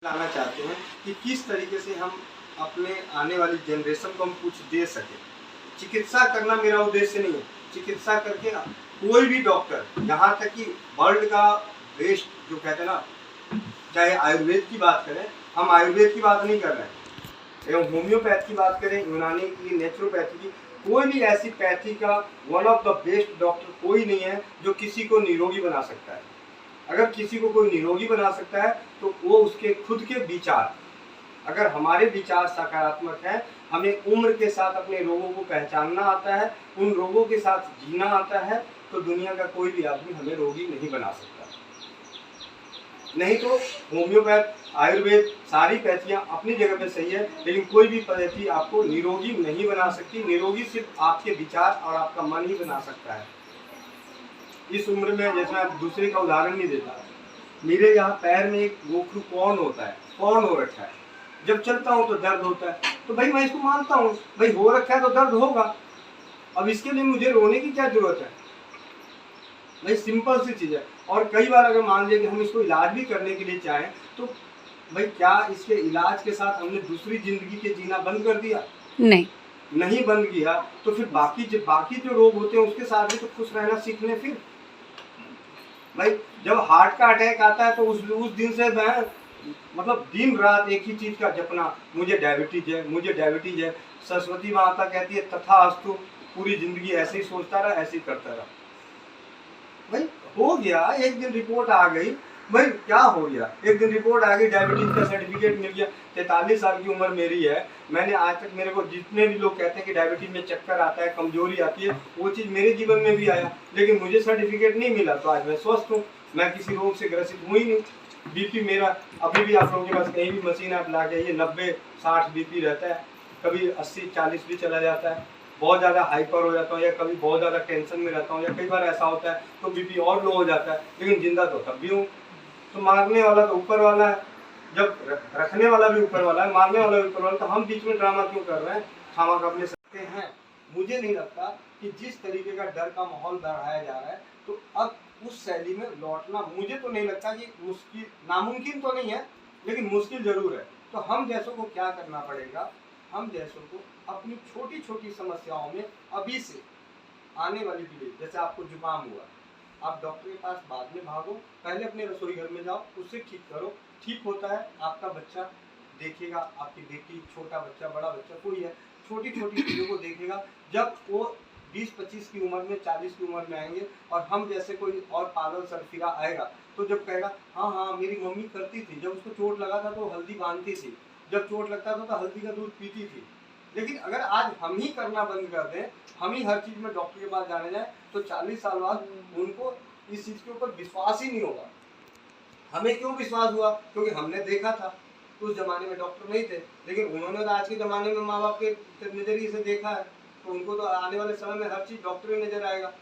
लाना चाहते हैं कि किस तरीके से हम अपने आने वाली जनरेशन को हम कुछ दे सके। चिकित्सा करना मेरा उद्देश्य नहीं है। चिकित्सा करके कोई भी डॉक्टर, यहाँ तक कि वर्ल्ड का बेस्ट जो कहते हैं ना, चाहे आयुर्वेद की बात करें, हम आयुर्वेद की बात नहीं कर रहे हैं, एवं होम्योपैथ की बात करें, यूनानी की, नेचुरोपैथी की, कोई भी ऐसी पैथी का one of the best doctor कोई नहीं है जो किसी को निरोगी बना सकता है। अगर किसी को कोई निरोगी बना सकता है तो वो उसके खुद के विचार, अगर हमारे विचार सकारात्मक हैं, हमें उम्र के साथ अपने रोगों को पहचानना आता है, उन रोगों के साथ जीना आता है, तो दुनिया का कोई भी आदमी हमें रोगी नहीं बना सकता। नहीं तो होम्योपैथ, आयुर्वेद, सारी पैथियाँ अपनी जगह पे सही है, लेकिन कोई भी पैथी आपको निरोगी नहीं बना सकती। निरोगी सिर्फ आपके विचार और आपका मन ही बना सकता है। इस उम्र में, जैसे मैं दूसरे का उदाहरण नहीं देता, मेरे यहाँ पैर में एक गोखरू कौन होता है, कौन हो रखा है, जब चलता हूँ तो दर्द होता है, तो भाई मैं इसको मानता हूँ, भाई हो रखा है तो दर्द होगा। अब इसके लिए मुझे रोने की क्या जरूरत है? भाई सिंपल सी चीज है। और कई बार अगर मान लिया कि हम इसको इलाज भी करने के लिए चाहें, तो भाई क्या इसके इलाज के साथ हमने दूसरी जिंदगी के जीना बंद कर दिया? नहीं बंद किया, तो फिर बाकी जो रोग होते हैं उसके साथ भी तो खुश रहना सीख लें। फिर भाई जब हार्ट का अटैक आता है तो उस दिन से मैं मतलब दिन रात एक ही चीज का जपना, मुझे डायबिटीज है, मुझे डायबिटीज है। सरस्वती माता कहती है तथास्तु, पूरी जिंदगी ऐसे ही सोचता रहा, ऐसे ही करता रहा। भाई हो गया, एक दिन रिपोर्ट आ गई, भाई क्या हो गया, एक दिन रिपोर्ट आ गई, डायबिटीज का सर्टिफिकेट मिल गया। 43 साल की उम्र मेरी है, मैंने आज तक, मेरे को जितने भी लोग कहते हैं कि डायबिटीज में चक्कर आता है, कमजोरी आती है, वो चीज मेरे जीवन में भी आया, लेकिन मुझे सर्टिफिकेट नहीं मिला, तो आज मैं स्वस्थ हूँ, मैं किसी रोग से ग्रसित हुई नहीं। बीपी मेरा अभी भी, आप लोगों के पास कहीं भी मशीन आप ला जाइए, 90-60 बीपी रहता है, कभी 80-40 भी चला जाता है, बहुत ज़्यादा हाइपर हो जाता हूँ, या कभी बहुत ज़्यादा टेंशन में रहता हूँ, या कई बार ऐसा होता है तो बीपी और लो हो जाता है, लेकिन जिंदा तो तब भी हूँ। तो मारने वाला तो ऊपर वाला है, जब रखने वाला भी ऊपर वाला है, मारने वाला भी ऊपर वाला, तो हम बीच में ड्रामा क्यों कर रहे हैं? खामा कब ले सकते हैं। मुझे नहीं लगता कि जिस तरीके का डर का माहौल बढ़ाया जा रहा है, तो अब उस शैली में लौटना, मुझे तो नहीं लगता कि मुश्किल, नामुमकिन तो नहीं है, लेकिन मुश्किल जरूर है। तो हम जैसों को क्या करना पड़ेगा? हम जैसों को अपनी छोटी छोटी समस्याओं में अभी से आने वाली पीढ़ी, जैसे आपको जुकाम हुआ, आप डॉक्टर के पास बाद में भागो, पहले अपने रसोई घर में जाओ, उससे ठीक करो। ठीक होता है, आपका बच्चा देखेगा, आपकी बेटी, छोटा बच्चा, बड़ा बच्चा, कोई है, छोटी छोटी चीज़ों को देखेगा। जब वो 20-25 की उम्र में, 40 की उम्र में आएंगे, और हम जैसे कोई और पागल सरफिरा आएगा, तो जब कहेगा हाँ हाँ मेरी मम्मी करती थी, जब उसको चोट लगा था तो हल्दी बांधती थी, जब चोट लगता था तो हल्दी का दूध पीती थी। लेकिन अगर आज हम ही करना बंद कर दें, हम ही हर चीज में डॉक्टर के पास जाने जाए, तो 40 साल बाद उनको इस चीज के ऊपर विश्वास ही नहीं होगा। हमें क्यों विश्वास हुआ? क्योंकि हमने देखा था। उस जमाने में डॉक्टर नहीं थे, लेकिन उन्होंने तो आज के जमाने में माँ बाप के नजरिए से देखा है, तो उनको तो आने वाले समय में हर चीज डॉक्टर ही नजर आएगा,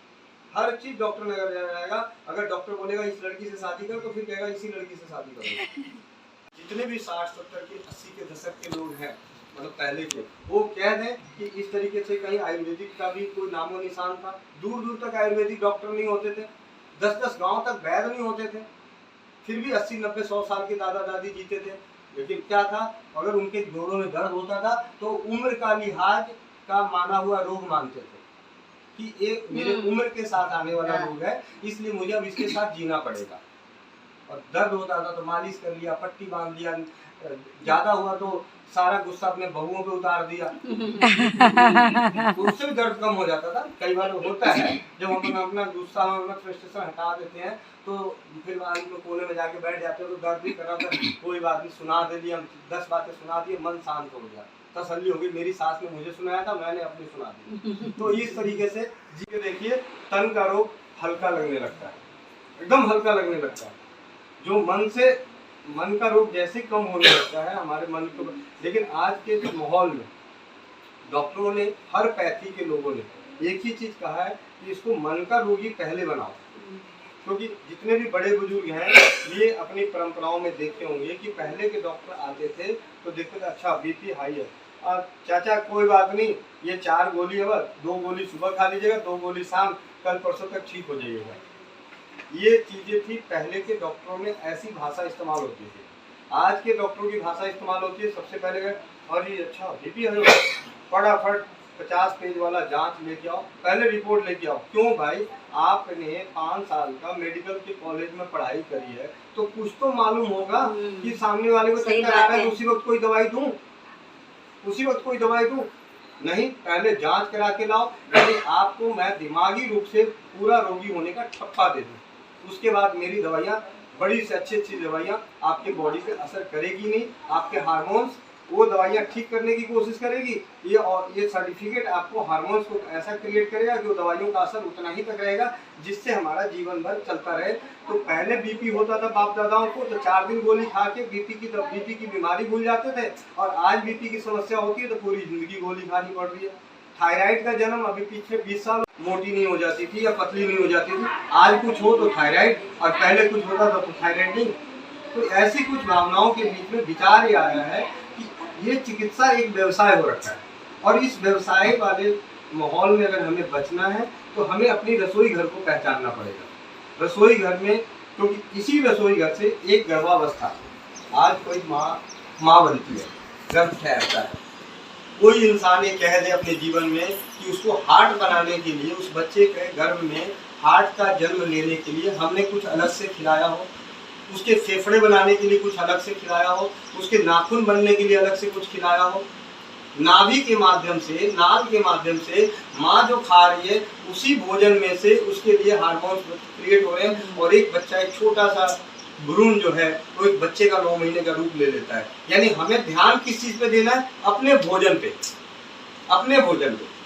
हर चीज डॉक्टर नजर आएगा। अगर डॉक्टर बोलेगा इस लड़की से शादी कर, तो फिर कहेगा इसी लड़की से शादी करो। जितने भी 60-70 के 80 के दशक के लोग हैं, मतलब पहले के, वो कह दें कि इस तरीके से कहीं आयुर्वेदिक का भी कोई नामो निशान था। दूर दूर तक आयुर्वेदिक डॉक्टर नहीं होते थे, 10-10 गांव तक वैद्य नहीं होते थे, फिर भी 80-90-100 साल के दादा दादी जीते थे। लेकिन क्या था, अगर उनके जोड़ों में दर्द होता था तो उम्र का लिहाज का माना हुआ रोग मानते थे कि एक मेरे उम्र के साथ आने वाला रोग है, इसलिए मुझे अब इसके साथ जीना पड़ेगा। और दर्द होता था तो मालिश कर लिया, पट्टी बांध लिया, ज्यादा हुआ तो सारा गुस्सा अपने बहुओं पे उतार दिया, तो उससे भी दर्द कम हो जाता था। कई बार होता है जब हम अपना गुस्सा, अपना फ्रस्ट्रेशन हटा देते हैं, तो फिर आदमी में कोने में जाके बैठ जाते हैं, तो दर्द भी कर रहा था, कोई बात नहीं, सुना दे दिया, 10 बातें सुना दी, मन शांत हो गया, तसल्ली हो गई, मेरी सास ने मुझे सुनाया था, मैंने अपनी सुना दी। तो इस तरीके से जी के देखिए, तन का रोग हल्का लगने लगता है, एकदम हल्का लगने लगता है। जो मन का रोग जैसे कम होने लगता है हमारे मन को। लेकिन आज के जो माहौल में डॉक्टरों ने, हर पैथी के लोगों ने एक ही चीज कहा है कि इसको मन का रोगी पहले बनाओ। क्योंकि जितने भी बड़े बुजुर्ग हैं, ये अपनी परंपराओं में देखे होंगे कि पहले के डॉक्टर आते थे तो देखते थे, अच्छा बीपी हाई है, चाचा कोई बात नहीं, ये 4 गोली है, 2 गोली सुबह खा लीजिएगा, 2 गोली शाम, कल परसों तक ठीक हो जाइएगा। ये चीजें थी, पहले के डॉक्टरों में ऐसी भाषा इस्तेमाल होती थी। आज के डॉक्टरों की भाषा इस्तेमाल होती है, सबसे पहले अरे अच्छा बीपी है, फटाफट 50 पेज वाला जांच लेके आओ, पहले रिपोर्ट लेके आओ। क्यों भाई, आपने 5 साल का मेडिकल के कॉलेज में पढ़ाई करी है तो कुछ तो मालूम होगा कि सामने वाले को चक्कर आता है, उसी वक्त कोई दवाई दूं, उसी वक्त कोई दवाई दूं? नहीं, पहले जांच करा के लाओ। यानी आपको मैं दिमागी रूप से पूरा रोगी होने का ठप्पा दे दूं, उसके बाद मेरी दवाइयाँ, बड़ी से अच्छी दवाइयाँ आपके बॉडी पे असर करेगी नहीं। आपके हार्मोन्स वो दवाइयाँ ठीक करने की कोशिश करेगी, ये सर्टिफिकेट आपको हार्मोन्स को ऐसा क्रिएट करेगा कि वो दवाइयों का असर उतना ही तक रहेगा जिससे हमारा जीवन भर चलता रहे। तो पहले बीपी होता था बाप दादाओं को तो 4 दिन गोली खा के बीपी की बीमारी भूल जाते थे, और आज बीपी की समस्या होती है तो पूरी जिंदगी गोली खानी पड़ रही है। थायराइड का जन्म अभी पिछले 20 साल, मोटी नहीं हो जाती थी या पतली नहीं हो जाती थी, आज कुछ हो तो थायराइड, और पहले कुछ होता था तो थायराइड नहीं। तो ऐसी कुछ भावनाओं के बीच में विचार ये आया है कि ये चिकित्सा एक व्यवसाय हो रखा है, और इस व्यवसाय वाले माहौल में अगर हमें बचना है तो हमें अपनी रसोई घर को पहचानना पड़ेगा। रसोई घर में, क्योंकि इसी रसोई घर से एक गर्भावस्था, आज कोई माँ बनती है, गर्भ ठहरता है, कोई इंसान ये कह दे अपने जीवन में कि उसको हार्ट बनाने के लिए, उस बच्चे के गर्भ में हार्ट का जन्म लेने के लिए हमने कुछ अलग से खिलाया हो, उसके फेफड़े बनाने के लिए कुछ अलग से खिलाया हो, उसके नाखून बनने के लिए अलग से कुछ खिलाया हो, नाभि के माध्यम से, नाल के माध्यम से माँ जो खा रही है उसी भोजन में से उसके लिए हार्मोन्स क्रिएट हो रहे हैं, और एक बच्चा, एक छोटा सा भ्रूण जो है वो एक बच्चे का 9 महीने का रूप ले लेता है। यानी हमें ध्यान किस चीज पे देना है? अपने भोजन पे, अपने भोजन पे।